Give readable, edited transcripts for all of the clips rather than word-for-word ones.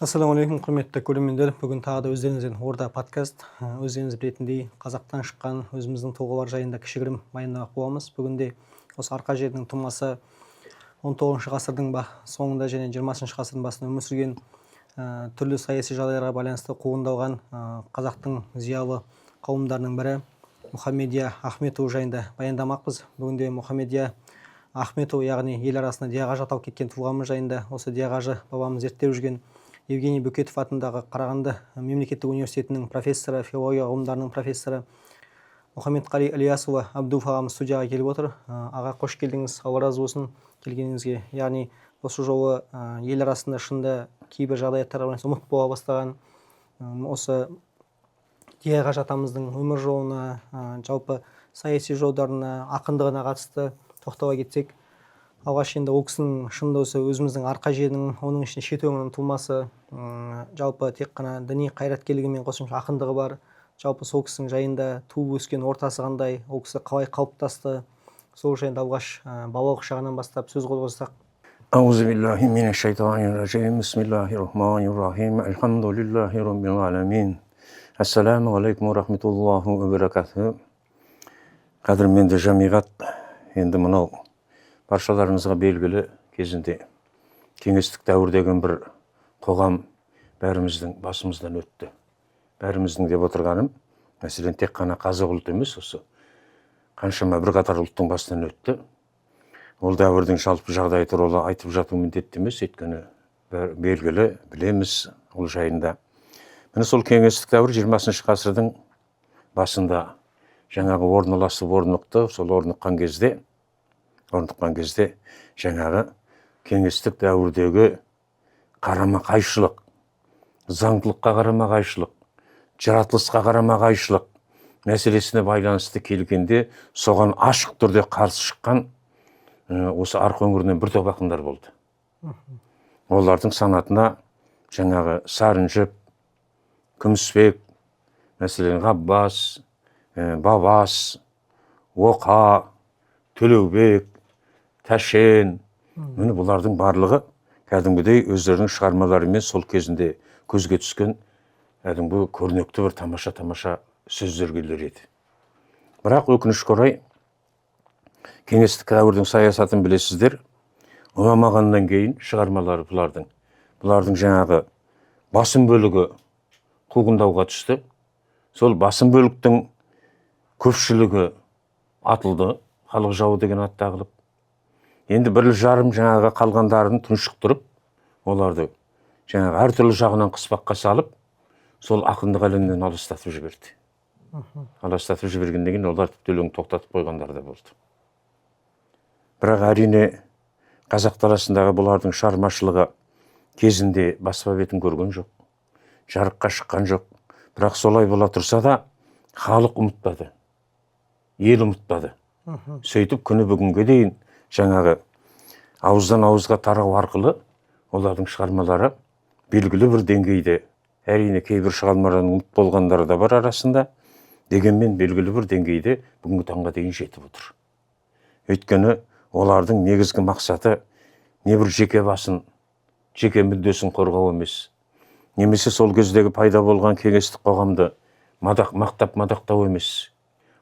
Ассаламу алейкум, құрметті көрермендер. Бүгін тағы да өздеріңізден орда подкаст. Өздеріңіз білетіндей, қазақтан шыққан өзіміздің тұлғалар жайында кішігірім баяндамақ боламыз. Бүгінде осы арқа жердің тумасы 19 ғасырдың соңында және 20 ғасырдың басында өмір сүрген түрлі саяси жағдайларға байланысты қуғындалған қазақтың зиялы қауымдарының бірі Мұхаммедия Ахметова жайында баяндамақпыз. Бүгінде Мұхаммедия Ахметова, яғни ел арасында диағажы аталып кеткен тұлғамыз жайында, осы диағажы бабамыз зерттеп жүрген Евгений Бөкетов атындағы Қарағанды мемлекеттік университетінің профессоры, филология ғылымдарының профессоры Мұхаммедқали Ілиясұлы Абдуов ағамыз студияға келіп отыр. Аға, қош келдіңіз, Алла разы болсын келгеніңізге. Яғни осы жолы ел арасында шынында кейбір жағдаяттарға байланысты ұмыт бола бастаған осы диағажы атамыздың өмір жолына, жалпы саяси жолдарына, ақындығына қатысты тоқтала кетсек, алғаш енді ол кісінің шынында осы өзіміздің арқа жерінің, оның ішінде шет өңірінің тумасы, жалпы тек қана діни қайраткерлігімен қосымша ақындығы бар. Жалпы сол кісінің жайында туып өскен ортасы қандай, ол кісі қалай қалыптасты, сол жайында алғаш балалық шағынан бастап сөз қозғасақ. Аузубиллахи минашшайтанирражим. Бисмиллахиррахманиррахим. Алхамдулиллахи роббил аламин. Ассаламу алейкум рахметуллахи ва баракатуху. Қадірменді жамиғат, енді мынау баршаларыңызға белгілі, кезінде кеңестік дәуір деген бір қоғам бәріміздің басымыздан өтті. Бәріміздің деп отырғаным, мәселен тек қана қазақ ұлты емес, осы қаншама бірқатар ұлттың басынан өтті. Ол дәуірдің жалпы жағдайы туралы айтып жату міндетті емес, өйткені белгілі, білеміз ол жайында. Міне сол кеңестік дәуір 20 ғасырдың басында жаңағы орнықты, сол орныққан кезде жаңағы кеңестік дәуірдегі қарама қайшылық, заңдылыққа қарама қайшылық, жаратылысқа қарама қайшылық мәселесіне байланысты келгенде соған ашық түрде қарсы шыққан осы арқа өңірінен бір топ ақындар болды. Олардың санатына жаңағы Сарынжіп, Күмісбек, мәселен Ғаббас, Бабас, Оқа, Төлеубек, Тәшен, міне бұлардың барлығы кәдімгідей өздерінің шығармаларымен сол кезінде көзге түскен кәдімгі көрнекті бір тамаша сөздергелер еді. Бірақ өкінішке орай кеңестік дәуірдің саясатын білесіздер, ұнамағаннан кейін шығармалары бұлардың жаңағы басым бөлігі қуғындауға түсті. Сол басым бөліктің көпшілігі атылды, халық жауы деген ат тағылып. Енді бір жарым жаңағы қалғандарын тұншықтырып, оларды жаңағы әртүрлі жағынан қыспаққа салып, сол ақындық әлемнен алыстатып жіберді. Алыстатып жібергеннен кейін олар тіпті өлең тоқтатып қойғандар да болды. Бірақ әрине қазақ арасындағы бұлардың шығармашылығы кезінде баспа бетін көрген жоқ, жарыққа шыққан жоқ. Бірақ солай бола тұрса да халық ұмытпады, ел ұмытпады. Сөйтіп күні бүгінге дейін жаңағы ауыздан ауызға тарау арқылы олардың шығармалары белгілі бір деңгейде, әрине кейбір шығармалардың ұмыт болғандары да бар арасында, дегенмен белгілі бір деңгейде бүгінгі таңға дейін жетіп отыр. Өйткені олардың негізгі мақсаты не бір жеке басын, жеке мүддесін қорғау емес, немесе сол кездегі пайда болған кеңестік қоғамды мақтап-мадақтау емес.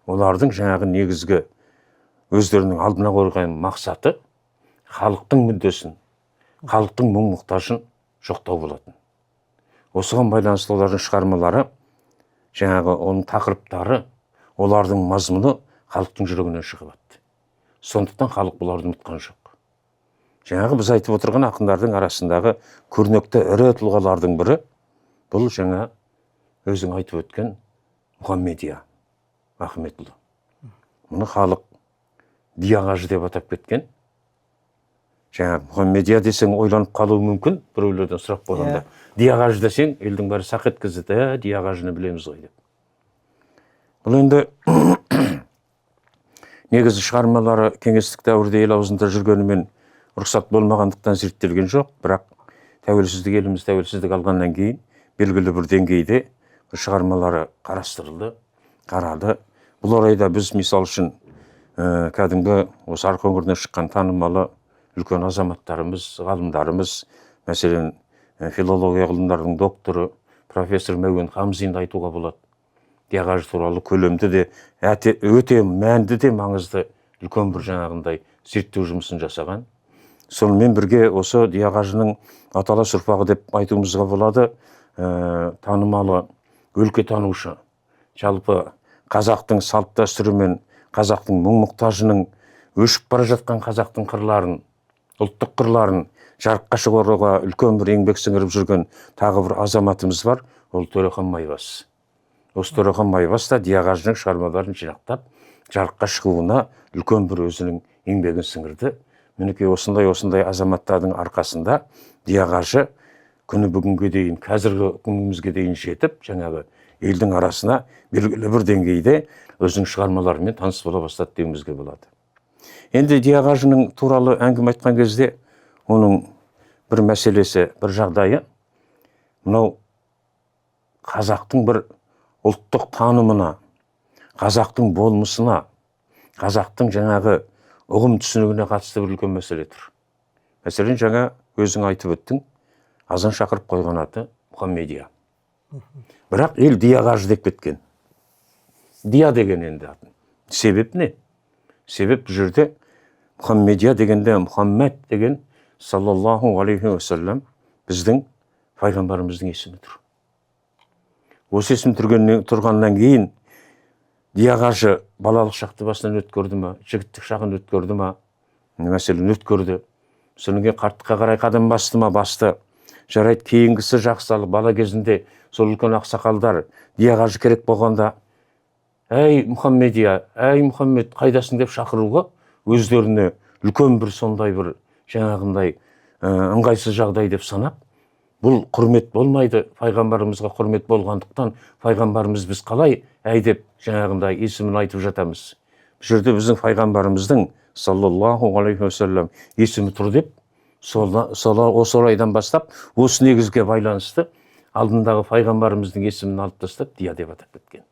Олардың жаңағы негізгі өздерінің алдына қойған мақсаты халықтың мүддесін, халықтың мұң-мұқтажын жоқтау болатын. Осыған байланысты олардың шығармалары, жаңағы оның тақырыптары, олардың мазмұны халықтың жүрегінен шығып. Сондықтан халық бұларды ұмытқан жоқ. Жаңағы біз айтып отырған ақындардың арасындағы көрнекті ірі тұлғалардың бірі бұл жаңа өзің айтып өткен Мұхаммедия Ахметұлы. Мұны халық диағажы деп атап кеткен. Жаңа Мұхаммедия десең ойланып қалуы мүмкін, біреулерден сұрақ болғанда. Диағажы десең, елдің бәрі сақ еткізді, диағажыны білеміз ғой деп. Бұл енді негізі шығармалары кеңестік дәуірде ел аузында жүргенімен рұқсат болмағандықтан зерттелген жоқ, бірақ еліміз тәуелсіздік алғаннан кейін белгілі бір деңгейде шығармалары қарастырылды, қарады. Бұл орайда біз misal үшін кәдімгі осы арқа өңірінен шыққан танымалы үлкен азаматтарымыз, ғалымдарымыз, мәселен филология ғылымдарының докторы профессор Мәуен Хамзинді айтуға болады. Диағажы туралы көлемді де өте мәнді де маңызды үлкен бір жаңағындай зерттеу жұмысын жасаған. Сонымен бірге осы Диағажының аталас ұрпағы деп айтуымызға болады, танымалы өлкетанушы, жалпы қазақтың салт дәстүрі мен қазақтың мұң-мұқтажының өшіп бара жатқан қазақтың қырларын, ұлттық қырларын жарыққа шығаруға үлкен бір еңбек сіңіріп жүрген тағы бір азаматымыз бар, ол Төрехан Майбас. Осы Төрехан Майбас та Диағажының шығармаларын жинақтап, жарыққа шығуына үлкен бір өзінің еңбегін сіңірді. Мінекей осындай азаматтардың арқасында Диағажы күні бүгінге дейін, қазіргі күнімізге дейін жетіп, жаңағы елдің арасына белгілі бір деңгейде өзінің шығармаларымен таныс бола бастады деуімізге болады. Енді Диағажының туралы әңгіме айтқан кезде оның бір мәселесі, бір жағдайы, мынау қазақтың бір ұлттық танымына, қазақтың болмысына, қазақтың жаңағы ұғым түсінігіне қатысты бір үлкен мәселе тұр. Мәселен, жаңа өзің айтып өттің, азан шақырып қойған аты Мұхаммедия. Бірақ ел Диағажы деп кеткен. Дия деген енді атын. Себеп не? Себеп бұл жерде Мұхаммедия дегенде Мұхаммед деген саллаллаху алейхи уассалам біздің пайғамбарымыздың есімі тұр. Осы есім тұрғаннан кейін Диағажы балалық шақты басынан өткөрді ма, жігіттік шағын өткөрді ма, мәселен өткөрді. Содан кейін қарттыққа қарай қадам басты ма, басты. Жарайды, кейінгісі жақсы алып, бала кезінде сол үлкен ақсақалдар Диағажы керек болғанда, әй Мұхаммедия, әй Мұхаммед, қайдасың деп шақыруға өздеріне үлкен бір сондай бір жаңағындай ыңғайсыз жағдай деп санап, бұл құрмет болмайды, пайғамбарымызға құрмет болғандықтан, пайғамбарымыз біз қалай әй деп жаңағындай есімін айтып жатамыз. Бұл жерде біздің пайғамбарымыздың саллаллаху алейхи уассалам есімі тұр деп, осы орайдан бастап, осы негізге байланысты алдындағы пайғамбарымыздың есімін алып тастап, Дия деп атап кеткен.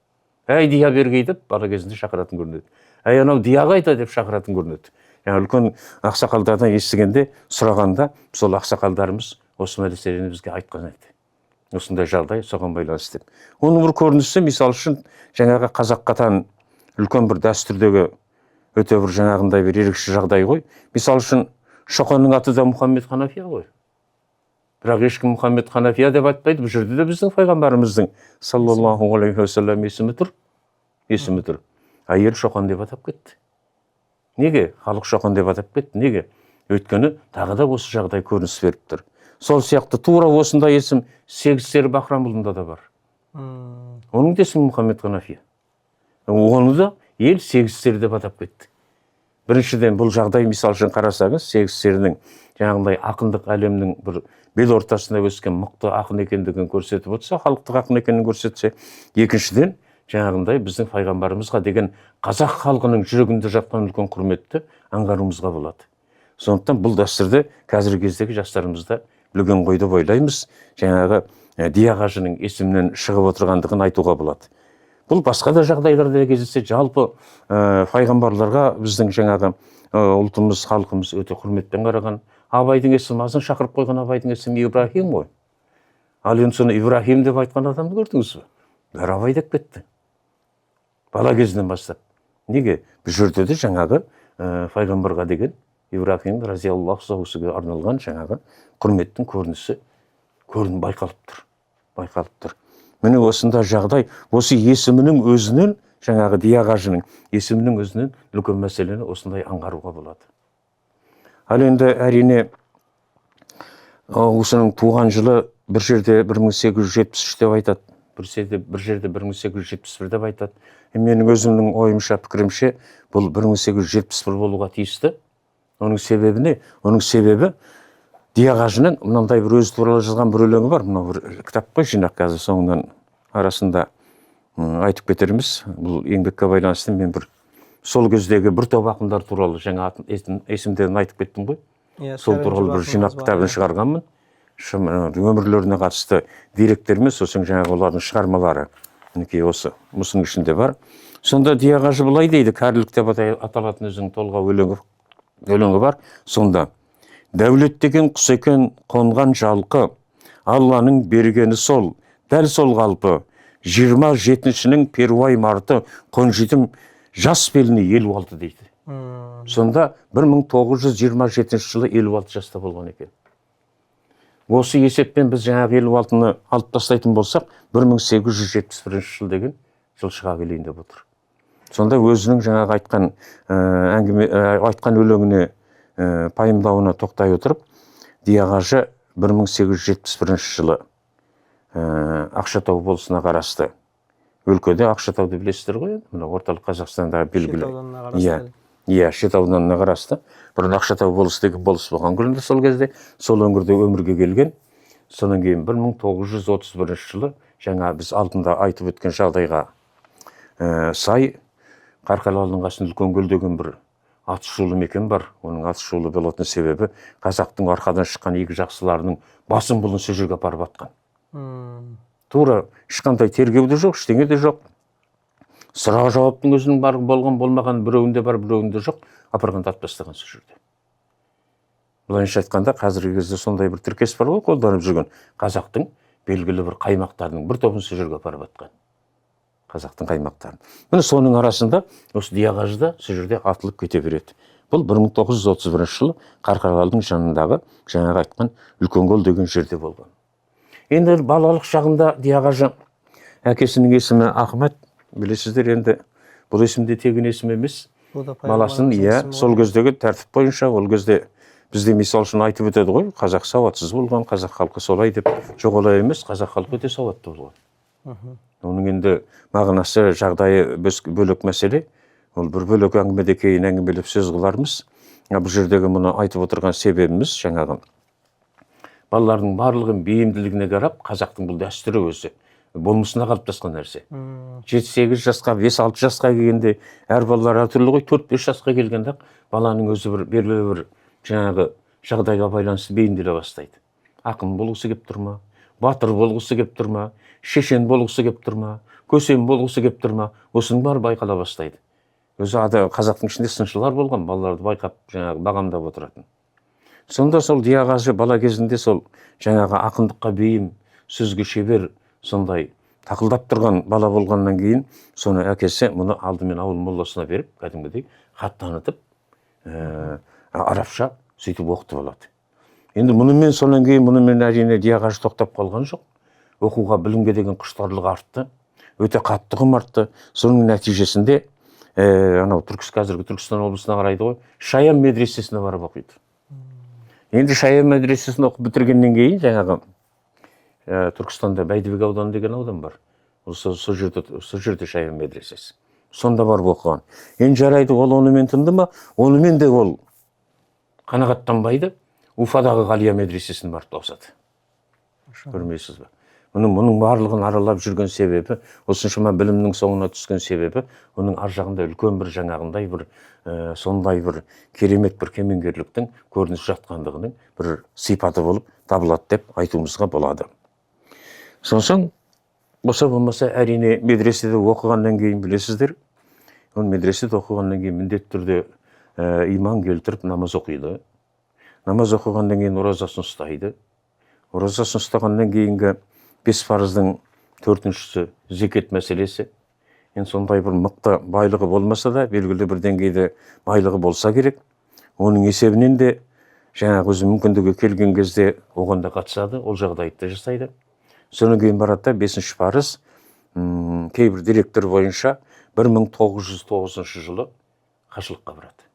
Әй Дия бергей деп бала кезінде шақыратын көрінеді. Әй анау Дия қайда деп шақыратын көрінеді. Яғни үлкен ақсақалдардан естігенде, сұрағанда, сол ақсақалдарымыз осы мәселені бізге айтқан еді. Осындай жағдай соған байланысты деп. Оның бір көрінісі, misal үшін, жаңағы қазаққа тән үлкен бір дәстүрдегі өте бір жаңағындай бір ерекше жағдай ғой. Misal үшін, Шоқанның аты да Мұхаммед Ханафия ғой. Бірақ ешкім Мұхаммед Ханафия деп айтпайды. Бұл жерде де біздің пайғамбарымыздың саллаллаху алейхи уассалам есімі тұр. Ел Шоқан деп атап кетті. Неге? Халық Шоқан деп атап кетті. Неге? Өйткені тағы да осы жағдай көрініс беріп тұр. Сол сияқты тура осындай есім Сегіз-сері Бахрамұлында да бар. Оның да есімі Мұхаммед Ханафия. Оны да ел Сегіз-сері деп атап кетті. Біріншіден бұл жағдай, misal үшін қарасаңыз, Сегіз-серінің жаңағындай ақындық әлемнің бір бел ортасында өскен мықты ақын екендігін көрсетіп отырса, халықтық ақын екенін көрсетсе, екіншіден жаңағындай біздің пайғамбарымызға деген қазақ халқының жүрегінде жатқан үлкен құрметті аңғаруымызға болады. Сондықтан бұл дәстүрді қазіргі кездегі жастарымызда білген ғой деп ойлаймыз, жаңағы Диағажының есімінен шығып отырғандығын айтуға болады. Бұл басқа да жағдайларда кездессе, жалпы пайғамбарларға біздің жаңағы ұлтымыз, халқымыз өте құрметпен қараған. Абайдың есімі, азан шақырып қойған Абайдың есімі Ибрахим ғой. Ал енді соны Ибрахим деп айтқан адамды көрдіңіз бе? Бәрі Абай деп кетті. Бала кезінен бастап. Неге? Бұл жерде де жаңағы пайғамбарға деген Ибрахим разиаллаху анхуға арналған жаңағы құрметтің көрінісі байқалып тұр. Міне осында жағдай, осы есімінің өзінен, жаңағы Диағажының есімінің өзінен үлкен мәселені осындай аңғаруға болады. Ал енді әрине осының туған жылы бір жерде 1873 деп айтады, бір жерде 1871 деп айтады. Менің өзімнің ойымша, пікірімше, бұл 1871 болуға тиісті. Оның себебі не? Оның себебі Диағажының мынандай бір өзі туралы жазған бір өлеңі бар. Мынау бір кітап қой, жинақ, қазір соңынан арасында айтып кетерміз. Бұл еңбекке байланысты мен бір сол кездегі бір топ ақындар туралы жаңа есімдерін айтып кеттім ғой. Сол туралы бір жинақ кітабын шығарғанмын. Өмірлеріне қатысты деректермен, сосын жаңағы олардың шығармалары мінекей осының ішінде бар. Сонда Диағажы былай дейді, кәрілік деп аталатын өзінің толғау өлеңі бар. Сонда дәулет деген құс екен қонған жалқы, Алланың бергені сол, дәл сол қалпы. 27-нің перуай марты 17 жас беліне 56 дейді. Сонда 1927 жылы 56 жаста болған екен. Осы есеппен біз жаңағы 56-ны алып тастайтын болсақ, 1871 жыл деген жыл шыға келейін деп отыр. Сонда өзінің жаңағы айтқан өлеңіне пайымдауына тоқтай отырып, Диағажы 1871 жылы Ақшатау болысына қарасты. Өлкеде Ақшатауды білесіздер ғой, мына орталық Қазақстандағы белгілі. Шет ауданына қарасты. Бұрын Ақшатау болысы деген болыс болған күнде сол кезде, сол өңірде өмірге келген. Содан кейін 1931 жылы жаңа біз алдында айтып өткен жағдайға сай Қарқаралының қасында Үлкеnkөл деген бір атышулы мекен бар. Оның атышулы болатын себебі қазақтың арқадан шыққан игі жақсыларының басын бұлын сол жерге апарып атқан. Тура ешқандай тергеу де жоқ, ештеңе де жоқ. Сұрақ жауаптың өзінің бар болған болмаған біреуінде бар, біреуінде жоқ, апарғанда атып тастаған сол жерде. Былайынша айтқанда қазіргі кезде сондай бір тіркес бар ғой, қолданып жүрген қазақтың белгілі бір қаймақтарының бір тобын сол жерге апарып атқан. Қазақтың қаймақтарын. Міне соның арасында осы Диағажыда сол жерде атылып кете береді. Бұл 1931 жылы Қарқаралының жанындағы жаңағы айтқан Үлкеnkөл деген жерде болған. Енді балалық шағында Диағажы әкесінің есімі Ахмет, білесіздер енді, бұл есімде тегін есім емес. Баласын, сол кездегі тәртіп бойынша, ол кезде бізде misal үшін айтып өтеді ғой, қазақ сауатсыз болған, қазақ халқы солай деп, жоқ олай емес, қазақ халқы өте сауатты болған. Оның енді мағынасы, жағдайы бөлек мәселе, ол бір бөлек әңгімеде кейін әңгімелеп сөз қылармыз. Бұл жердегі мұны айтып отырған себебіміз жаңағы балалардың барлығын бейімділігіне қарап, қазақтың бұл дәстүрі өзі болмысына қалыптасқан нәрсе. 7-8 жасқа, 5-6 жасқа келгенде әр балалар әртүрлі ғой, 4-5 жасқа келгенде баланың өзі бір белгілі бір жаңағы жағдайға байланысты бейімделе бастайды. Ақын болғысы кеп тұр ма, батыр болғысы кеп тұр ма, шешен болғысы кеп тұр ма, көсем болғысы кеп тұр ма, осының бәрі байқала бастайды. Өзі қазақтың ішінде сыншылар болған, балаларды байқап жаңағы бағамдап отыратын. Сонда сол Диағажы бала кезінде сол жаңағы ақындыққа бейім, сөзге шебер, сондай тақылдап тұрған бала болғаннан кейін, соны әкесі мұны алдымен ауыл молласына беріп, кәдімгідей хат танытып, арабша сөйтіп оқытып алады. Енді мұнымен сонан кейін мұнымен әрине Диағажы тоқтап қалған жоқ. Оқуға, білімге деген құштарлығы артты, өте қатты артты. Соның нәтижесінде қазіргі Түркістан облысына қарайды ғой, Шаян медресесіне барып оқиды. Енді Шаян медресесін оқып бітіргеннен кейін жаңағы Түркістанда Бәйдібек ауданы деген аудан бар. Сол жерде Шаян медресесі. Сонда барып оқыған. Енді жарайды, ол онымен тынды ма? Онымен де ол қанағаттанбайды. Уфадағы Ғалия медресесін барып тауысады. Көрмейсіз бе? Мұның барлығын аралап жүрген себебі, осыншама білімнің соңына түскен себебі, оның ар жағында үлкен бір жаңағындай бір сондай бір керемет бір кемеңгерліктің көрініс жатқандығының бір сипаты болып табылады деп айтуымызға болады. Сонсоң, болмаса әрине медреседе оқығаннан кейін білесіздер, ол медреседе оқығаннан кейін міндетті түрде иман келтіріп намаз оқиды. Намаз оқығаннан кейін оразасын ұстайды. Оразасын ұстағаннан кейінгі 5 парыздың 4-шісі зекет мәселесі. Енді сондай бір мықты байлығы болмаса да, белгілі бір деңгейде байлығы болса керек. Оның есебінен де жаңағы өзі мүмкіндігі келген кезде оған да қатысады, ол жағдайды жасайды. Содан кейін барады 5-ші парыз кейбір деректер бойынша 1909 жылы қажылыққа барады.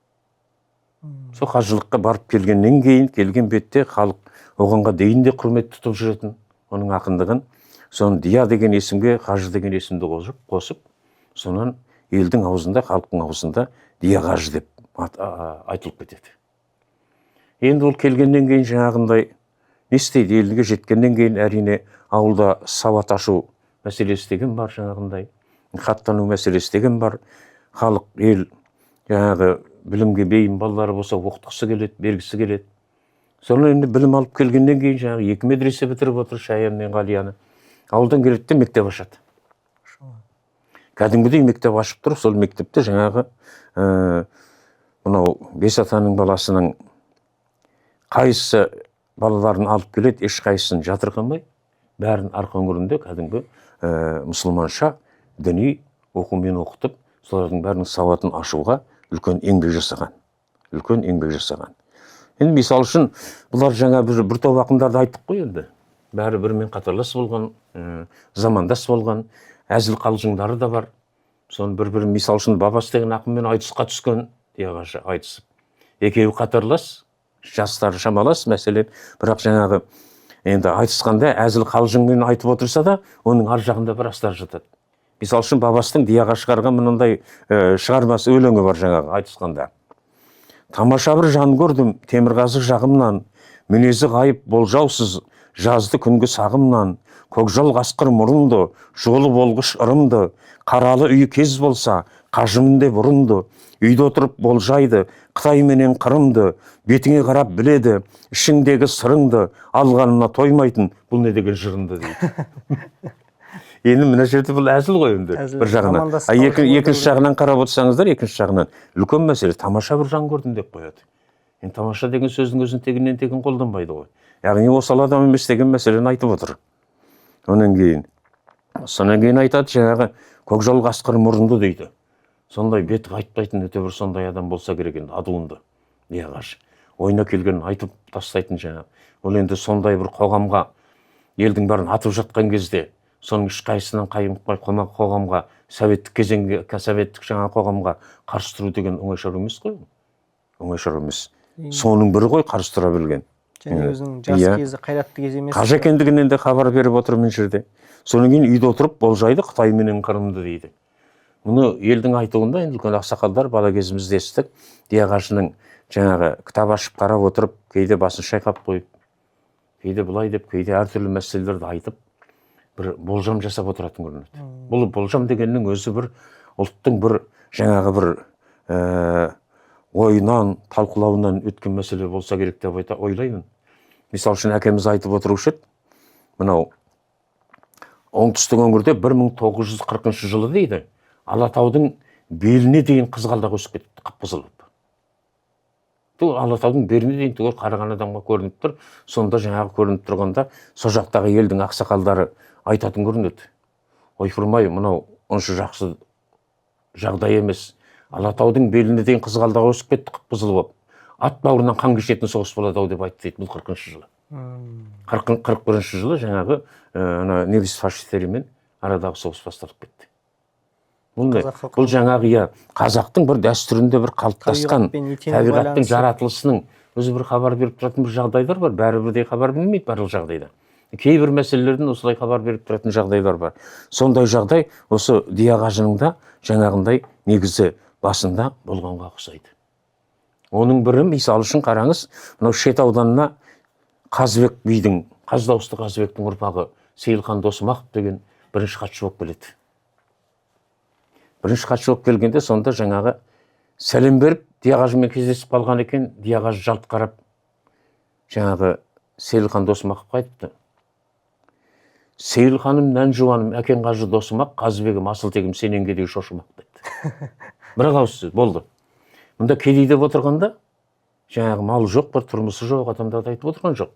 Сол қажылыққа барып келгеннен кейін, келген бетте халық оғанға дейін де құрмет тұтып жүретін оның ақындығын. Соны Дия деген есімге Қажы деген есімді қосып, сонан елдің аузында, халықтың аузында Диағажы деп айтылып кетеді. Енді ол келгеннен кейін жаңағындай не істейді? Елге жеткеннен кейін әрине ауылда сауат ашу мәселесі деген бар, жаңағындай хаттану мәселесі деген бар. Халық, ел жаңағы білімге бейім балалары болса оқытқысы келеді, бергісі келеді. Соны енді білім алып келгеннен кейін жаңағы 2 медресе бітіріп отыр, Шаян мен Ғалияны. Ауылдан келеді де мектеп ашады. Кәдімгідей мектеп ашып тұрып, сол мектепте жаңағы мынау 5 атаның баласының қайсысы балаларын алып келеді, ешқайсысын жатырқамай, бәрін арқа өңірінде кәдімгі мұсылманша діни оқумен оқытып, солардың бәрінің сауатын ашуға үлкен еңбек жасаған. Үлкен еңбек жасаған. Енді misal үшін бұлар жаңа бір топ ақындарды айттық қой енді. Бәрі бірімен қатарлас болған, замандас болған, әзіл қалжыңдары да бар. Соны бір misal үшін Бабас деген ақынмен айтысқа түскен, Диағашы айтысып. Екеуі қатарлас, жастары шамалас мәселен, бірақ жаңағы енді айтысқанда әзіл қалжыңмен айтып отырса да, оның ар жағында бір астар жатады. Misal үшін Бабастың Диаға шығарған мынандай шығармасы өлеңі бар жаңағы айтысқанда. Тамаша бір жан көрдім Темірғазы жағымнан, мінезі ғайып болжаусыз жазды күнгі сағымнан, көкжал қасқыр мұрынды, жолы болғыш ырымды, қаралы үй кез болса, қажымынде бұрынды, үйде отырып болжайды, Қытай менен Қырымды, бетіңе қарап біледі, ішіңдегі сырыңды, алғанына тоймайтын, бұл не деген жырынды дейді. Енді мына жерде бұл әзіл ғой енді бір жағынан. Екінші жағынан қарап отырсаңыздар, екінші жағынан үлкен мәселе, тамаша бір жан көрдім деп қояды. Енді тамаша деген сөздің өзін тегіннен тегін қолданбайды ғой. Яғни осал адам емес деген мәселені айтып отыр. Сонан кейін айтады жаңағы көкжал қасқыр мұрынды дейді. Сондай беті қайтпайтын өте бір сондай адам болса керек енді, адуынды. Диағаш ойына келгенін айтып тастайтын жаңағы. Ол енді сондай бір қоғамға, елдің бәрін атып жатқан кезде, соның ешқайсынан қаймықпай қоғамға, советтік кезеңге, советтік жаңа қоғамға қарсы тұру деген оңай шаруа емес қой. Оңай шаруа емес. Соның бірі ғой қарсы тұра білген. Және өзінің жас кезі, қайратты кезі емес. Қажы екендігінен де хабар беріп отырмын жерде. Содан кейін үйде отырып болжайды, Қытай менен Қырымды дейді. Мұны елдің айтуында енді үлкен ақсақалдар бала кезімізде естідік. Диағашының жаңағы кітап ашып қарап отырып, кейде басын шайқап қойып, кейде былай деп, кейде әртүрлі мәселелерді айтып, бір болжам жасап отыратын көрінеді. Бұл болжам дегеннің өзі бір ұлттың бір жаңағы бір ойынан, талқылауынан өткен мәселе болса керек деп ойлаймын. Misal үшін әкеміз айтып отырушы еді, мынау оңтүстік өңірде 1940 жылы дейді, Алатаудың беліне дейін қызғалдақ өсіп кетті, қып-қызыл. Алатаудың беліне дейін түгел қараған адамға көрініп тұр. Сонда жаңағы көрініп тұрғанда, сол жақтағы елдің ақсақалдары айтатын көрінеді. Ойпырмай, мынау онша жақсы жағдай емес. Алатаудың беліне дейін қызғалдақ өсіп кетті, қып-қызыл болып. Ат бауырынан қан кешетін соғыс болады-ау деп айтты дейді, бұл 40-шы жылы. 41-ші жылы жаңағы неміс фашистерімен арадағы соғыс басталып кетті. Бұл жаңағы қазақтың бір дәстүрінде бір қалыптасқан табиғаттың жаратылысының өзі бір хабар беріп тұратын бір жағдайлар бар. Бәрі бірдей хабар бермейді барлық жағдайда. Кейбір мәселелерден осылай хабар беріп тұратын жағдайлар бар. Сондай жағдай осы Диағажының да жаңағындай негізі басында болғанға ұқсайды. Оның бірі, misal үшін қараңыз, мынау Шет ауданына Қазбек бидің, Қаздауысты Қазбектің ұрпағы Сейілхан Досымақов деген бірінші хатшы болып келеді. Бірінші хатшы болып келгенде сонда жаңағы сәлем беріп, Диағажымен кездесіп қалған екен, Диағаж жалт қарап, жаңағы Сейілхан Досымақовқа айтыпты. Сейілханым нән жуаным, әкең қажы Досымақ, Қазбегім асыл тегім сенен кедей шошымақ деді. Бірақ ауыз сөз болды. Мұнда кедей деп отырғанда, жаңағы мал жоқ, бір тұрмысы жоқ, адамдарды айтып отырған жоқ.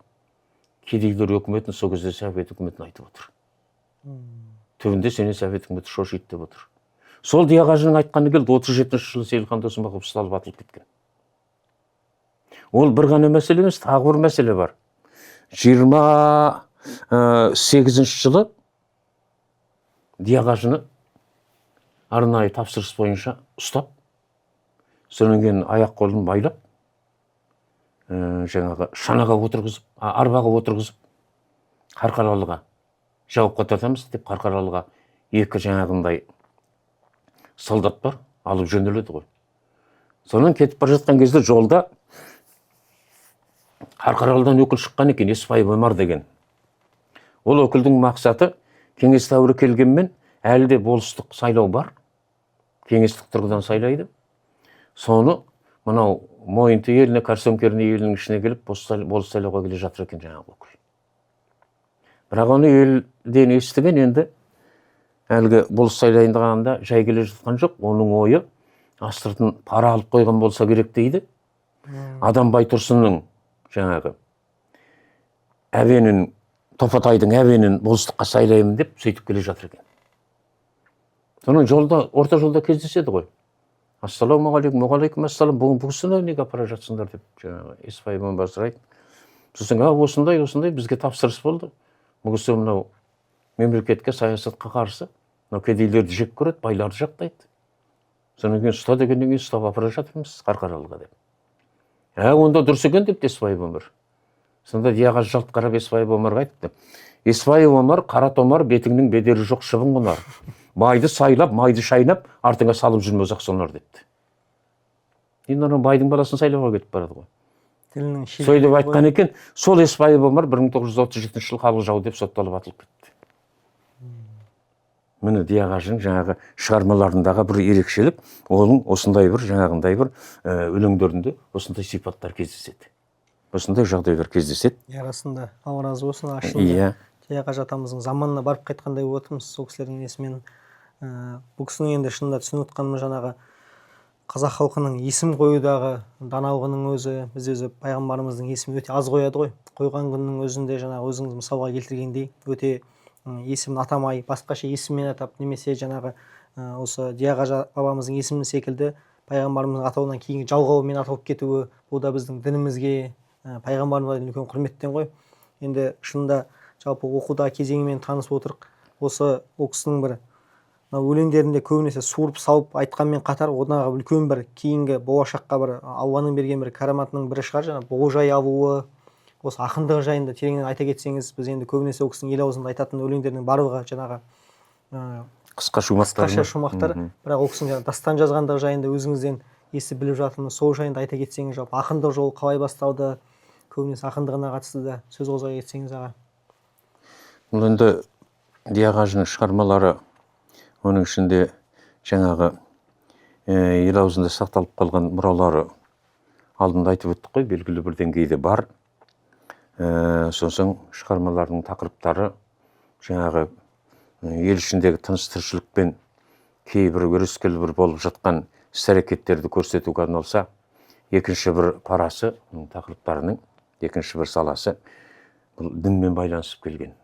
Кедейлер өкіметін сол кезде Совет үкіметін айтып отыр. Түбінде сенен Совет үкіметі шошиды деп отыр. Сол Диағажының айтқаны келді, 37-ші жылы Сейілхан Досымақов ұсталып атылып кеткен. Ол бір ғана мәселе емес, тағы бір мәселе бар. 28-ші жылы Диағажыны арнайы тапсырыс бойынша ұстап, содан кейін аяқ қолын байлап, жаңағы шанаға отырғызып, арбаға отырғызып, Қарқаралыға жауапқа тартамыз деп Қарқаралыға екі жаңағындай солдат бар, алып жөнеледі ғой. Сонан кетіп бара жатқан кезде жолда Қарқаралыдан өкіл шыққан екен, Еспайып Омар деген. Ол өкілдің мақсаты кеңес дәуірі келгенмен әлі де болыстық сайлау бар. Кеңестік тұрғыдан сайлайды. Соны мынау Мойынты еліне, Қарсөңкеріне елінің ішіне келіп, болыс сайлауға келе жатыр екен жаңағы өкіл. Бірақ оны елден естіген енді әлгі болыс сайлайындағанда жай келе жатқан жоқ. Оның ойы астыртын пара алып қойған болса керек дейді. Адам Байтұрсынның жаңағы әбенін, Топатайдың әбенін болыстыққа сайлаймын деп сөйтіп келе жатыр екен. Соның жолда, орта жолда кездеседі ғой. Ассалаумағалейкум, уағалейкум ассалам, бұл кісіні неге апара жатсыңдар деп жаңағы Есбай имам сұрайды. Сосын осындай бізге тапсырыс болды. Бұл кісі мынау мемлекетке, саясатқа қарсы, мынау кедейлерді жек көреді, байларды жақтайды. Содан кейін ұста дегеннен кейін ұстап апара жатырмыз Қарқаралыға деп. Онда дұрыс екен деп Есбай имам. Сонда диаға жалт қарап Есбай имамға айтты. Есбай имам, қара томар, бетіңнің бедері жоқ шыбын мұнар. Майды сайлап, майды шайнап, артыңа салып жүрме ұзақ сонар депті. Енді байдың баласын сайлауға кетіп барады ғой. Сөйлеп айтқан екен, сол Есбай имам 1937 жыл халық жауы деп сотталып атылып кетті. Міне Диағажының жаңағы шығармаларындағы бір ерекшелік, оның осындай бір жаңағындай бір өлеңдерінде осындай сипаттар кездеседі. Осындай жағдайлар кездеседі. Расында Алла разы болсын, ашылды. Диағаж атамыздың заманына барып қайтқандай болып отырмыз. Сол кісілердің есімен бұл кісінің енді шынында түсініп отқаным жаңағы қазақ халқының есім қоюдағы даналығының өзі, біз өзі пайғамбарымыздың есімін өте аз қояды ғой. Қойған күннің өзінде жаңағы өзіңіз мысалға келтіргендей өте есімін атамай, басқаша есіммен атап, немесе жаңағы осы Диағаж бабамыздың есімі секілді пайғамбарымыздың атауынан кейінгі жалғауымен аталып кетуі, бұл да біздің дінімізге, пайғамбарымызға үлкен құрметтен ғой. Енді шынында жалпы оқуда кезеңімен танысып отырық. Осы ол кісінің бір өлеңдерінде көбінесе суырып салып айтқанмен қатар, одан үлкен бір кейінгі болашаққа бір Алланың берген бір караматының бірі шығар, жаңағы болжай алуы, осы ақындығы жайында тереңінен айта кетсеңіз. Біз енді көбінесе ол кісінің ел аузында айтатын өлеңдерінің барлығы жаңағы қысқаша шумақтар, бірақ ол кісінің дастан жазғандығы жайында өзіңізден естіп біліп жатырмыз. Сол жайында айта кетсеңіз, жалпы ақындық жолы қалай басталды, көбінесе ақындығына қатысты да сөз қозғай кетсеңіз аға. Бұл енді Диағажының шығармалары, оның ішінде жаңағы ел аузында сақталып қалған мұралары алдында айтып өттік қой, белгілі бір деңгейде бар. Сосын шығармалардың тақырыптары жаңағы ел ішіндегі тыныс тіршілікпен кейбір өрескел бір болып жатқан іс-әрекеттерді көрсетуге арналса, екінші бір парасы, тақырыптарының екінші бір саласы бұл дінмен байланысып келген.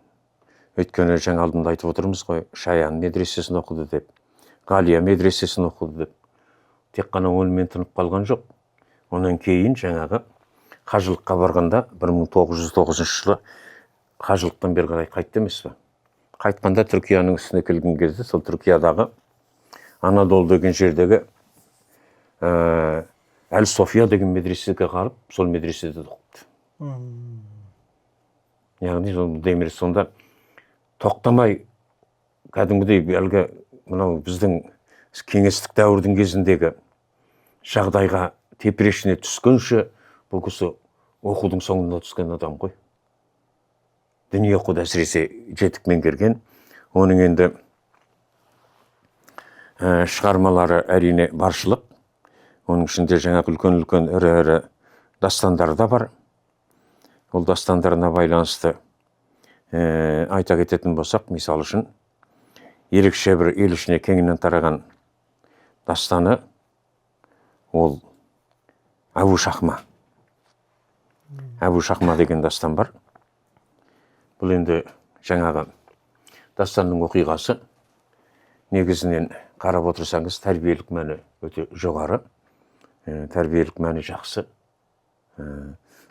Өйткені жаңа алдында айтып отырмыз ғой, Шаян медресесін оқыды деп, Ғалия медресесін оқыды деп, тек қана онымен тынып қалған жоқ. Онан кейін жаңағы қажылыққа барғанда 1909 жылы қажылықтан бері қарай қайтты емес пе? Қайтқанда Түркияның үстіне келген кезде, сол Түркиядағы Анадолу деген жердегі Әл-София деген медресеге қарып, сол медреседе оқыды. Яғни демек сонда тоқтамай кәдімгідей әлгі мынау біздің кеңестік дәуірдің кезіндегі жағдайға тепрешіне түскенше бұл кісі оқудың соңында түскен адам ғой. Дүние оқуды әсіресе жетік меңгерген. Оның енді шығармалары әрине баршылық. Оның ішінде жаңа үлкен ірі дастандары да бар. Ол дастандарына байланысты айта кететін болсақ, мисал үшін ерекше бір ел ішіне кеңінен тараған дастаны ол Әбу Шахма. Әбу Шахма деген дастан бар. Бұл енді жаңағы дастанның оқиғасы негізінен қарап отырсаңыз тәрбиелік мәні өте жоғары, тәрбиелік мәні жақсы.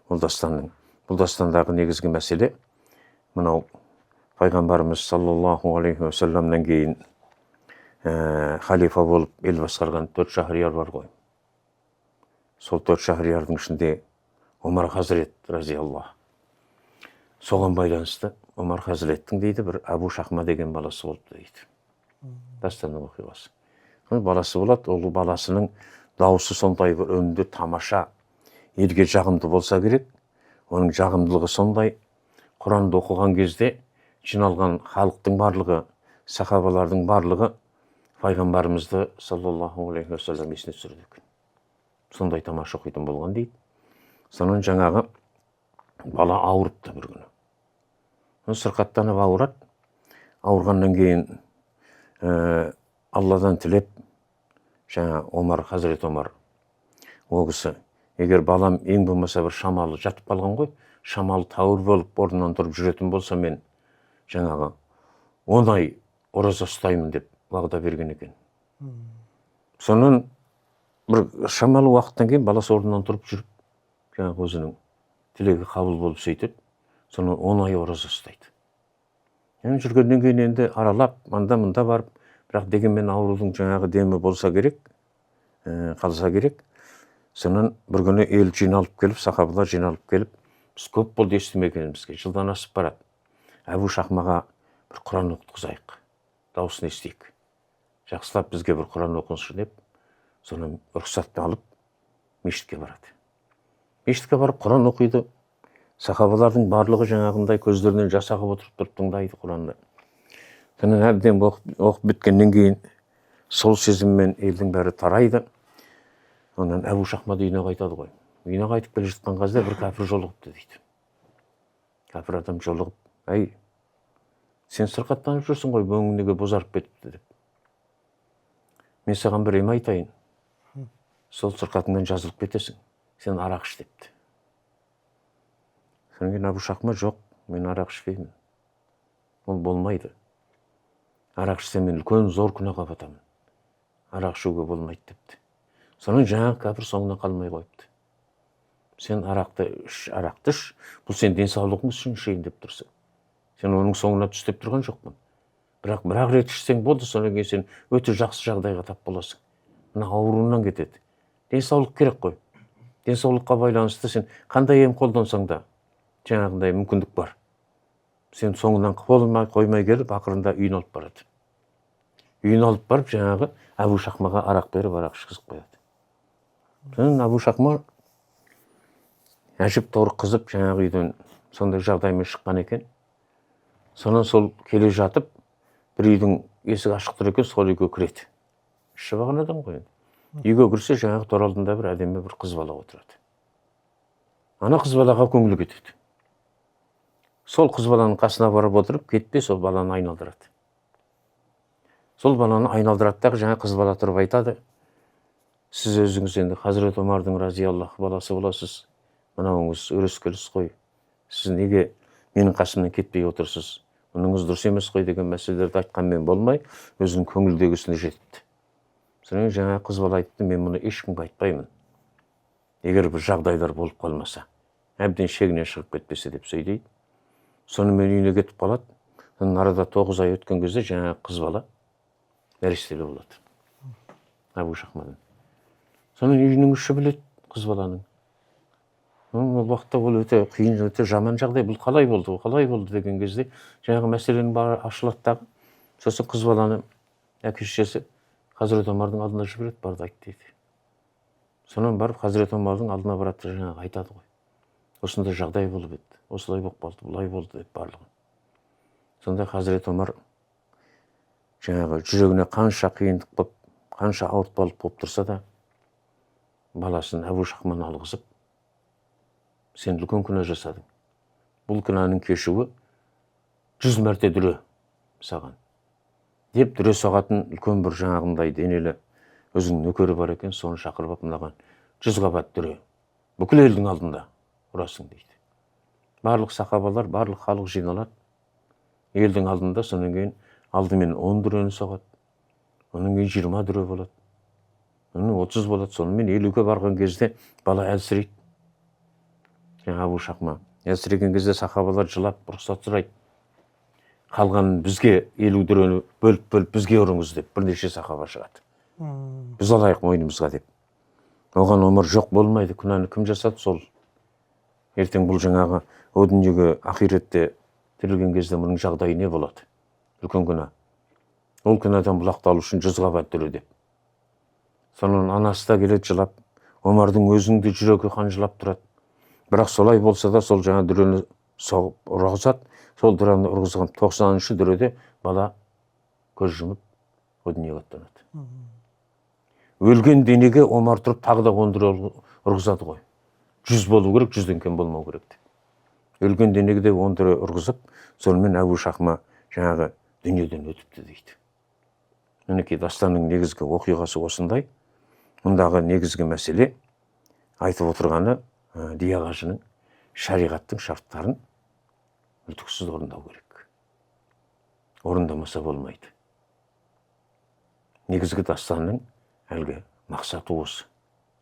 Бұл daстандағы негізгі мәселе мынау пайғамбарымыз саллаллаху алейхи уассаламнан кейін халифа болып ел басқарған 4 шахрияр бар ғой. Сол 4 шахриярдың ішінде Омар Хазрет разиаллаху. Соған байланысты Омар Хазреттің дейді бір Әбу Шахма деген баласы болды дейді. Дастанның оқиғасы. Баласы болады, ол баласының дауысы сондай бір үнді тамаша, елге жағымды болса керек. Оның жағымдылығы сондай, Құранды оқыған кезде жиналған халықтың барлығы, сахабалардың барлығы пайғамбарымызды саллаллаху алейхи уассалам есіне түсірді екен. Сондай тамаша оқитын болған дейді. Сонан жаңағы бала ауырыпты бір күні. Сырқаттанып ауырады. Ауырғаннан кейін Алладан тілеп, жаңа Хазрет Омар, ол кісі, егер балам ең болмаса бір шамалы жатып қалған ғой, шамалы тәуір болып орнынан тұрып жүретін болса, мен жаңағы 10 ай ораза ұстаймын деп уағда берген екен. Сонан бір шамалы уақыттан кейін баласы орнынан тұрып жүріп, жаңағы өзінің тілегі қабыл болып сөйтеді. Сонан 10 ай ораза ұстайды. Енді жүргеннен кейін енді аралап, анда-мында барып, бірақ дегенмен аурудың жаңағы демі болса керек, қалса керек. Сонан бір күні ел жиналып келіп, сахабалар жиналып келіп, біз көп болды естімегенімізге, жылдан асып барады. Әбу Шахмаға бір Құран оқытқызайық, дауысын естейік. Жақсылап бізге бір Құран оқыншы деп, сонан рұқсатты алып, мешітке барады. Мешітке барып Құран оқиды. Сахабалардың барлығы жаңағындай көздерінен жас ағып отырып тыңдайды Құранды. Сонан әбден оқып біткеннен кейін сол сезіммен елдің бәрі тарайды. Онан Әбу Шахмад үйіне қайтады ғой. Үйіне қайтып келе жатқан кезде бір кәпір жолығыпты дейді. Кәпір адам жолығып, әй, сен сырқаттанып жүрсің ғой, өңің неге бозарып кетіпті деп. Мен саған бір ем айтайын. Сол сырқатыңнан жазылып кетесің. Сен арақ іш депті. Сонан кейін Әбу Шахмад, жоқ, мен арақ ішпеймін. Ол болмайды. Арақ ішсем мен үлкен зор күнәға батамын. Арақ ішуге болмайды депті. Сонан жаңағы кәпір соңынан қалмай қойыпты. Сен арақты іш, бұл сен денсаулығың үшін ішейін деп тұрсың. Сен оның соңына түс деп тұрған жоқпын. Бірақ бір-ақ рет ішсең болды, сонан кейін сен өте жақсы жағдайға тап боласың. Мына ауруынан кетеді. Денсаулық керек қой. Денсаулыққа байланысты сен қандай ем қолдансаң да жаңағындай мүмкіндік бар. Сен соңынан қоймай келіп, ақырында үйін алып барады. Үйін алып барып, жаңағы Әбу Шахмаға арақ беріп, арақ ішкізіп қояды. Сонан Әбу Шахма әжіп торы қызып, жаңағы үйден сондай жағдаймен шыққан екен. Сонан сол келе жатып, бір үйдің есігі ашық тұр екен, сол үйге кіреді. Ішіп алған адам ғой. Үйге кірсе, жаңағы тор алдында бір әдемі бір қыз бала отырады. Ана қыз балаға көңілі кетеді. Сол қыз баланың қасына барып отырып, кетпе, сол баланы айналдырады. Сол баланы айналдырадығы жаңа қыз бала тұрып айтады: сіз өзіңіз енді Хазірет Омардың разиаллаху баласы боласыз. Мынауыңыз өрескелсіз қой. Сіз неге менің қасымнан кетпей отырсыз? Мұныңыз дұрыс емес қой деген мәселелерді айтқанмен болмай, өзінің көңілдегісіне жетті. Сонан жаңа қыз бала айтты: мен мұны ешкімге айтпаймын. Егер бір жағдайлар болып қалмаса, әбден шегінен шығып кетпесе деп сөйлейді. Сонымен үйіне кетіп қалады. Арада 9 ай өткен кезде жаңа қыз бала нәрестелі болады. Әбу Шахмадан. Сонан үйінің іші біледі қыз баланың. Ол уақытта ол өте қиын, өте жаман жағдай. Бұл қалай болды деген кезде жаңағы мәселенің бары ашылады. Сосын қыз баланы әке-шешесі Хазірет Омардың алдына жібереді, барды айт дейді. Сонан барып Хазірет Омардың алдына барады, жаңағы айтады ғой: осындай жағдай болып еді, осылай болып қалды, бұлай болды деп барлығын. Сонда Хазірет Омар жаңағы жүрегіне қанша қиындық болып, қанша ауыртпалық болып тұрса да, баласын Әбу Шахманы алғызып: сен үлкен күнә жасадың. Бұл күнәнің кешуі 100 мәрте дүре саған. Деп дүре соғатын үлкен бір жаңағындай денелі өзінің нөкері бар екен, соны шақырып алып, мынаған 100 қабат дүре бүкіл елдің алдында ұрасың дейді. Барлық сахабалар, барлық халық жиналады елдің алдында. Сонан кейін алдымен 10 дүрені соғады, онан кейін 20 дүре болады, онан 30 болады. Сонымен 50-ге барған кезде бала әлсірейді. Әбу Шахма әлсіреген кезде сахабалар жылап рұқсат сұрайды: қалғанын бізге 50 дүрені бөліп бізге ұрыңыз деп бірнеше сахаба шығады. Біз алайық мойнымызға деп. Оған Омар: жоқ, болмайды, күнәні кім жасады? Сол ертең бұл жаңағы о дүниеге ақиретте тірілген кезде мұның жағдайы не болады? Үлкен күнә. Ол күнәдан бұлақталу үшін 100 қабат дүре деп. Сонан анасы да келеді жылап, Омардың өзінің де жүрегі қанжылап тұрады. Бірақ солай болса да, сол жаңа дүрені соғып ұрғызады. Сол дүрені ұрғызған 90-шы дүреде бала көз жұмып о дүниеге аттанады. Өлген денеге Омар тұрып тағы да 10 дүре ұрғызады ғой. 100 болу керек, 100-ден кем болмау керек деп. Өлген денеге де 10 дүре ұрғызып, сонымен Әбу Шахма жаңағы дүниеден өтіпті дейді. Мінекей дастанның негізгі оқиғасы осындай. Мұндағы негізгі мәселе айтып отырғаны диақ ажының шариғаттың шарттарын мүлтіксіз орындау керек. Орындамаса болмайды. Негізгі дастанның әлгі мақсаты осы.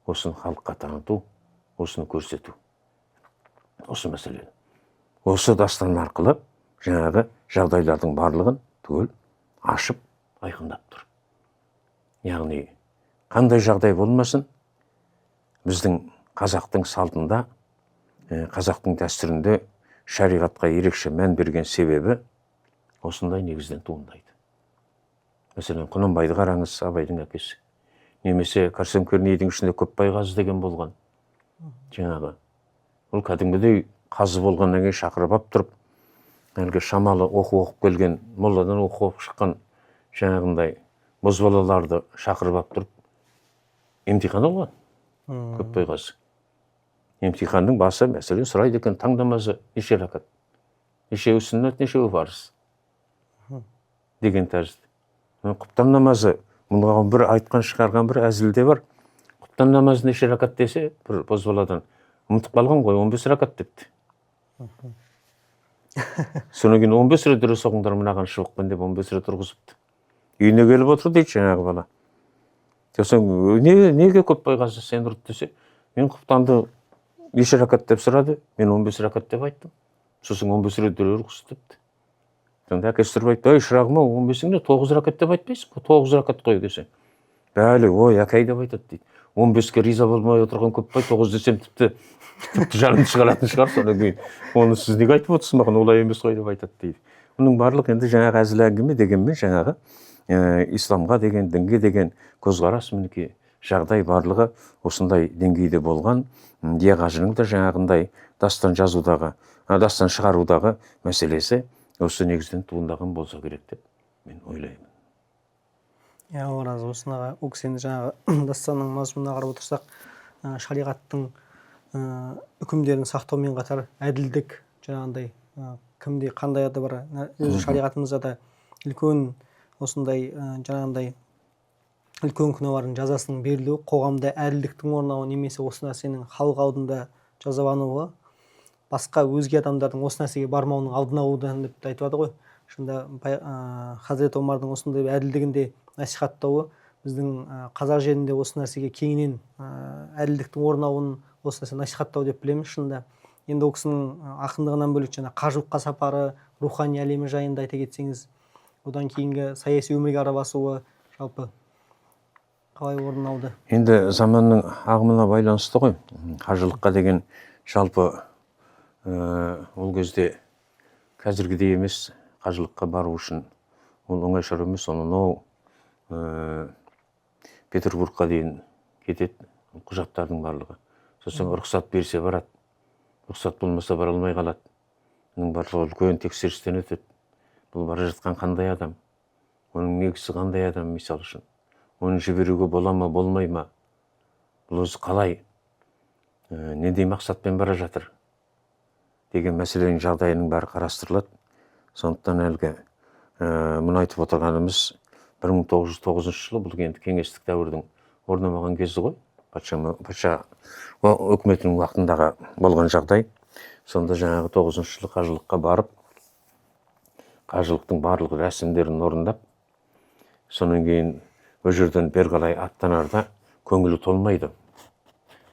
Осыны халыққа таныту, осыны көрсету. Осы мәселе. Осы дастан арқылы жаңағы жағдайлардың барлығын түгел ашып айқындап тұр. Яғни қандай жағдай болмасын, біздің қазақтың салтында, қазақтың дәстүрінде шариғатқа ерекше мән берген себебі осындай негізден туындайды. Мәселен, Құнанбайды қараңыз, Абайдың әкесі. Немесе Кәрсен Көрнейдің ішінде Көпбай қазы деген болған. Жаңағы, ол кәдімгідей қазы болғаннан кейін шақырып алып тұрып, әлгі шамалы оқып келген, молладан оқып шыққан жаңағындай бозбалаларды шақырып алып тұрып, емтихан алған. Көпбай қазы. Емтиханның басы мәселен сұрайды екен, таң намазы неше ракат? Нешеуі сүннат, нешеуі парыз? Деген тәрізді. Құптан намазы, мұнған бір айтқан шығарған бір әзілде бар. Құптан намазы неше ракат десе, бір бозбаладан ұмытып қалған ғой, 15 ракат депті. Содан кейін 15 рет дұрыс оқыңдар мынаған шығықпен деп 15 рет тұрғызыпты. Үйіне келіп отыр дейді жаңағы бала. Сосын неге Көпбай қазы сен ұрды десе, мен құптанды неше ракат деп сұрады, мен 15 ракат деп айттым. Сосын 15 рет дұрыс депті. Сонда әкесі тұрып айтты, ой шырағыма 15-іңде 9 ракат деп айтпайсың, 9 ракат қой десе. Бәлі, ой әкей деп айтады дейді. 15-ке риза болмай отырған Көпбай 9 десем тіпті жанымды шығаратын шығар, содан кейін. Оны сіз неге айтып отырсыз маған, олай емес қой деп айтады дейді. Оның барлық енді жаңағы әзіл әңгіме дегенмен жаңағы исламға деген, дінге деген көзқарас мінекей жағдай барлығы осындай деңгейде болған. Диақ ажының да жаңағындай дастан жазудағы, дастан шығарудағы мәселесі осы негізден туындаған болса керек деп мен ойлаймын. Алла разы болсын аға. Ол кісі жаңағы дастанның мазмұнына қарап отырсақ, шариғаттың үкімдерін сақтаумен қатар әділдік, жаңағындай кімде қандай ады бар, өзі шариғатымызда да үлкен осындай жаңағындай үлкен күнәлардың жазасының берілуі, қоғамда әділдіктің орнауы, немесе осы нәрсенің халық алдында жазалануы, басқа өзге адамдардың осы нәрсеге бармауының алдын алудан деп айтып ғой. Шында Хазірет Омардың осындай әділдігінде насихаттауы біздің қазақ жерінде осы нәрсеге кеңінен әділдіктің орнауын осы нәрсе насихаттау деп білеміз шында. Енді ол кісінің ақындығынан бөлек жаңа қажылыққа сапары, рухани әлемі жайында айта кетсеңіз, одан кейінгі саяси өмірге араласуы жалпы қалай орын алды? Енді заманның ағымына байланысты ғой. Қажылыққа деген жалпы ол кезде қазіргідей емес, қажылыққа бару үшін ол оңай шаруа емес. Оны Петербургқа дейін кетеді, құжаттардың барлығы. Сосын рұқсат берсе барады, рұқсат болмаса бара алмай қалады. Оның барлығы үлкен тексерістен өтеді. Бұл бара жатқан қандай адам, оның негізі қандай адам, misal үшін, оны жіберуге бола ма, болмай ма, бұл өзі қалай, нендей мақсатпен бара жатыр деген мәселенің жағдайының бәрі қарастырылады. Сондықтан әлгі мұны айтып отырғанымыз 1909 жылы, бұл енді кеңестік дәуірдің орнамаған кезі ғой, патша өкіметінің уақытындағы болған жағдай. Сонда жаңағы 9 жылы қажылыққа барып, қажылықтың барлық рәсімдерін орындап, сонан кейін ол жерден бері қарай аттанарда көңілі толмайды.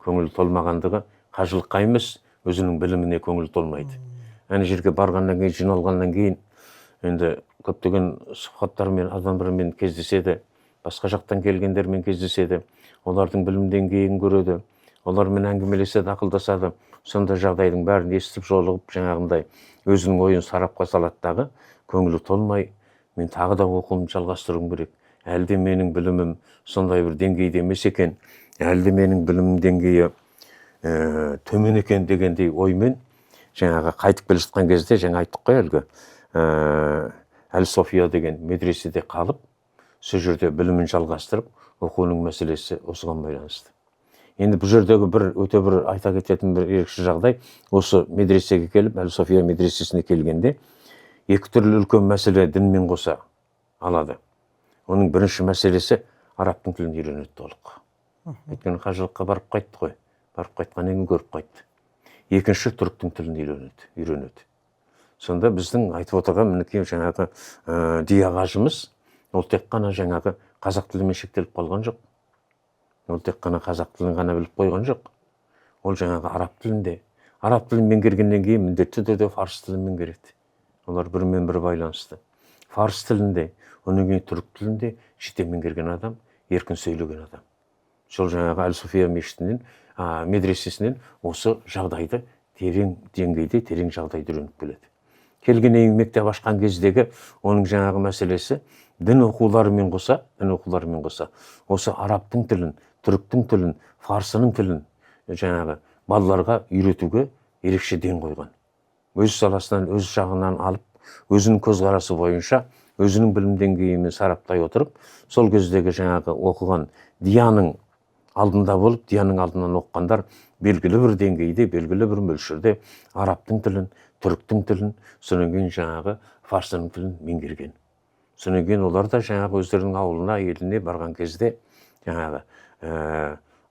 Көңілі толмағандығы қажылыққа емес, өзінің біліміне көңілі толмайды. Әне жерге барғаннан кейін, жиналғаннан кейін, енді көптеген сұхбаттармен, адамдармен кездеседі, басқа жақтан келгендермен кездеседі, олардың білім деңгейін көреді, олармен әңгімелеседі, ақылдасады. Сонда жағдайдың бәрін естіп жолығып, жаңағындай өзінің ойын сарапқа салаттағы, көңілі толмай, мен тағы да оқуымды жалғастыруым керек. Әлде менің білімім сондай бір деңгейде емес екен, әлде менің білімім деңгейі төмен екен дегендей оймен жаңағы қайтып келе жатқан кезде, жаңа айттық қой әлгі Әл-София деген медреседе қалып, сол жерде білімін жалғастырып, оқуының мәселесі осыған байланысты. Енді бұл жердегі өте бір айта кететін бір ерекше жағдай, осы медресеге келіп, Әл-София медресесіне келгенде, екі түрлі үлкен мәселе дінмен қоса алады. Оның бірінші мәселесі арабтың тілін үйренеді толық. Өйткені қажылыққа барып қайтты ғой. барып қайтқаннан кейін көріп қайтты. Екінші түріктің тілін үйренеді. Сонда біздің айтып отырған мінекей жаңағы Дия қажымыз, ол тек қана жаңағы қазақ тілімен шектеліп қалған жоқ. Ол тек қана қазақ тілін ғана біліп қойған жоқ. Ол жаңағы араб тілін меңгергеннен кейін міндетті түрде фарс тілін меңгереді. Олар бірімен бірі байланысты. Фарс тілінде, онан кейін түрік тілінде жете меңгерген адам, еркін сөйлеген адам. Сол жаңағы Әл-Суфия мешітінен, медресесінен осы жағдайды терең деңгейде, терең жағдайды үйреніп келеді. Келгеннен мектеп ашқан кездегі оның жаңағы мәселесі дін оқуларымен қоса, осы арабтың тілін, түріктің тілін, фарсының тілін жаңағы балаларға үйретуге ерекше ден қойған. Өз саласынан, өз жағынан алып, өзінің көзқарасы бойынша, өзінің білім деңгейімен сараптай отырып, сол кездегі жаңағы оқыған Дияның алдында болып, Дияның алдынан оқығандар белгілі бір деңгейде, белгілі бір мөлшерде арабтың тілін, түріктің тілін, содан кейін жаңағы фарсының тілін меңгерген. Содан кейін олар да жаңағы өздерінің ауылына, еліне барған кезде жаңағы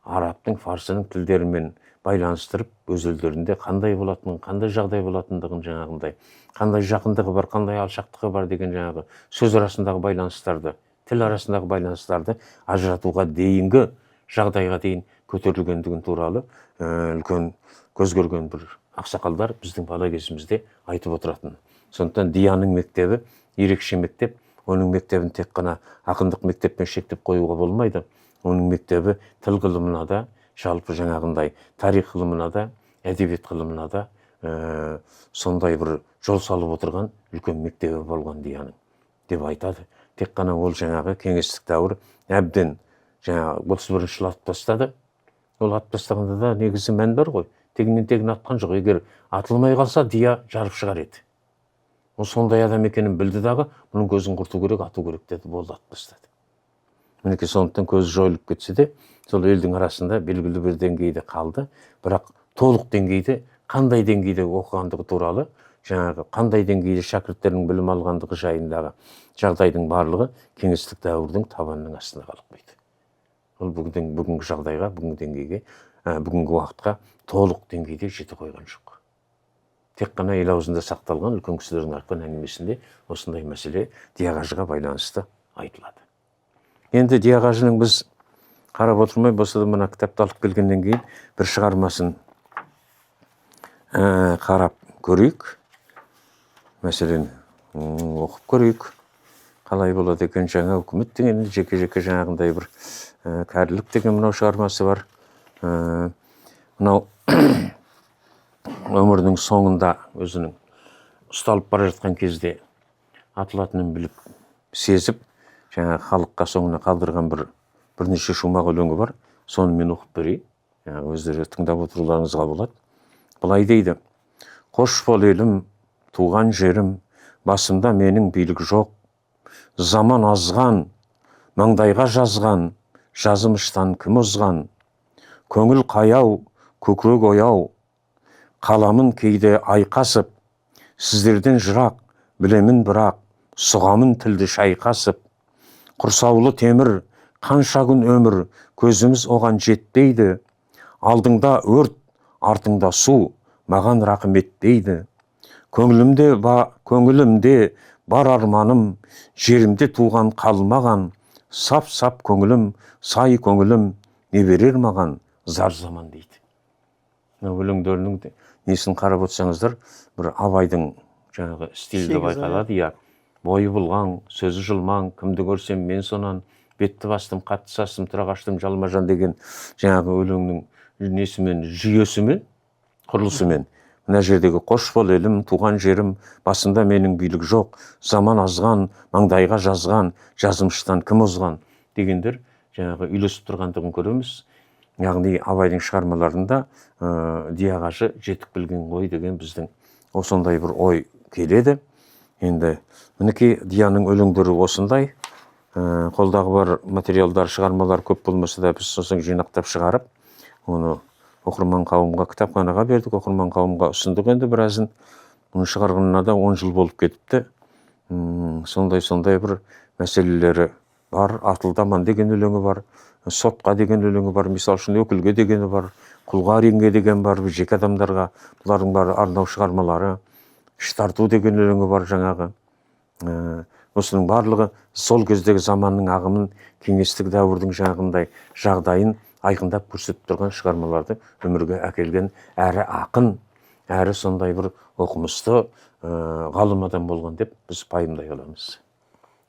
арабтың, фарсының тілдерімен байланыстырып, өз елдерінде қандай болатынын, қандай жағдай болатындығын жаңағындай, қандай жақындығы бар, қандай алшақтығы бар деген жаңағы сөз арасындағы байланыстарды, тіл арасындағы байланыстарды ажыратуға дейінгі жағдайға дейін көтерілгендігін туралы үлкен көз көрген бір ақсақалдар біздің бала кезімізде айтып отыратын. Сондықтан Дияның мектебі ерекше мектеп, оның мектебін тек қана ақындық мектеппен шектеп қоюға болмайды. Оның мектебі тіл ғылымына да, жалпы жаңағындай тарих ғылымына да, әдебиет ғылымына да сондай бір жол салып отырған үлкен мектебі болған Дияның деп айтады. Тек қана ол жаңағы кеңестік дәуір әбден жаңағы 31-ші жылы атып тастады. Ол атып тастағанда да негізі мән бар ғой. Тегіннен тегін атқан жоқ. Егер атылмай қалса, Дия жарып шығар еді. Ол сондай адам екенін білді дағы, бұның көзін құрту керек, ату керек деді, болды, атып тастады. Мінекей сондықтан көзі жойылып кетсе де, сол елдің арасында белгілі бір деңгейде қалды. Бірақ толық деңгейде, қандай деңгейде оқығандығы туралы, жаңағы қандай деңгейде шәкірттердің білім алғандығы жайындағы жағдайдың барлығы кеңестік дәуірдің табанының астында қалып қойды. Ол бүгінгі жағдайға, бүгінгі деңгейге, бүгінгі уақытқа толық деңгейде жете қойған жоқ. Тек қана ел аузында сақталған үлкен кісілердің айтқан әңгімесінде осындай мәселе Дия қажыға байланысты айтылады. Енді Дия қажының біз қарап отырмай, болса да мына кітапты алып келгеннен кейін бір шығармасын қарап көрейік. Мәселен, оқып көрейік. Қалай болады екен, жаңа үкімет деген жеке-жеке жаңағындай бір кәрілік деген мынау шығармасы бар. Мынау өмірінің соңында өзінің ұсталып бара жатқан кезде атылатынын біліп, сезіп, жаңа халыққа соңына қалдырған бірнеше шумақ өлеңі бар. Соны мен оқып берейін. Өздері тыңдап отыруларыңызға болады. Былай дейді: қош бол елім, туған жерім, басымда менің билік жоқ. Заман азған, маңдайға жазған, жазымыштан кім озған? Көңіл қаяу, көкірек ояу, қаламын кейде айқасып, сіздерден жырақ, білемін бірақ, сұғамын тілді шайқасып. Құрсаулы темір, қанша күн өмір, көзіміз оған жетпейді. Алдыңда өрт, артыңда су, маған рақым етпейді. Көңілімде бар арманым, жерімде туған қалмаған. Сап-сап көңілім, сай көңілім, не берер маған зар заман дейді. Өлеңдерінің несін қарап отырсаңыздар, бір Абайдың жаңағы стилді байқалады. Бойы бұлған, сөзі жылмаң, кімді көрсем мен сонан, бетті бастым, қатты састым, тұрақ аштым, жалма-жан деген жаңағы өлеңнің несімен, жүйесімен, құрылысымен. Мына жердегі қош бол елім, туған жерім, басында менің билік жоқ, заман азған, маңдайға жазған, жазымыштан кім озған дегендер жаңағы үйлесіп тұрғандығын көреміз. Яғни Абайдың шығармаларында Дия қажы жетік білген ғой деген біздің осындай бір ой келеді. Енді мінекей Дияның өлеңдері осындай. Қолдағы бар материалдар, шығармалар көп болмаса да біз сосын жинақтап шығарып, оны оқырман қауымға, кітапханаға бердік, оқырман қауымға ұсындық. Енді біразын мұны шығарғанына да 10 жыл болып кетіпті. Сондай бір мәселелері бар. Атылдаман деген өлеңі бар. сотқа деген өлеңі бар, мысалы үшін өкілге дегені бар, құлға реңге деген бар, жеке адамдарға, бұлардың бары арнау шығармалары. Іш тарту деген өлеңі бар жаңағы. Осының барлығы сол кездегі заманның ағымын, кеңестік дәуірдің жаңағындай жағдайын айқындап көрсетіп тұрған шығармаларды өмірге әкелген әрі ақын, әрі сондай бір оқымысты ғалым адам болған деп біз пайымдай аламыз.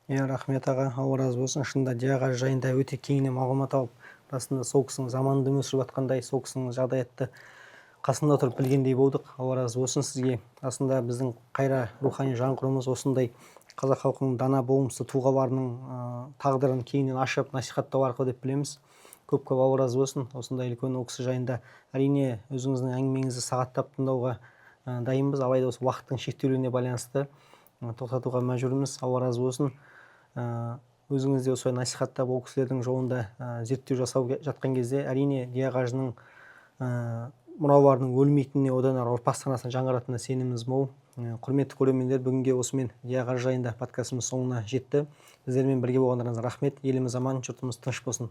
Рахмет аға, алла разы болсын. Шынында диағар жайында өте кеңінен мағлұмат алып, расында сол кісінің заманында өмір сүріп жатқандай, сол кісінің жағдаятты қасында тұрып білгендей болдық. Алла разы болсын сізге. Расында біздің қайра рухани жаңғыруымыз осындай қазақ халқының дана болмысты тұлғаларының тағдырын кеңінен ашып насихаттау арқылы деп білеміз. Көп алла разы болсын. Осындай үлкен ол кісі жайында әрине өзіңіздің әңгімеңізді сағаттап тыңдауға дайынбыз, алайда осы уақыттың шектеулігіне байланысты тоқтатуға мәжбүрміз. Алла разы болсын. Өзіңіз де осылай насихаттап ол кісілердің жолында зерттеу жасау жатқан кезде әрине диағажының мұраларының өлмейтініне, одан ары ұрпақ санасына жаңғыратынына сеніміміз мол. Құрметті көрермендер, бүгінге осымен диағар жайында подкастымыз соңына жетті. Біздермен бірге болғандарыңызға рахмет. Еліміз аман, жұртымыз тыныш болсын.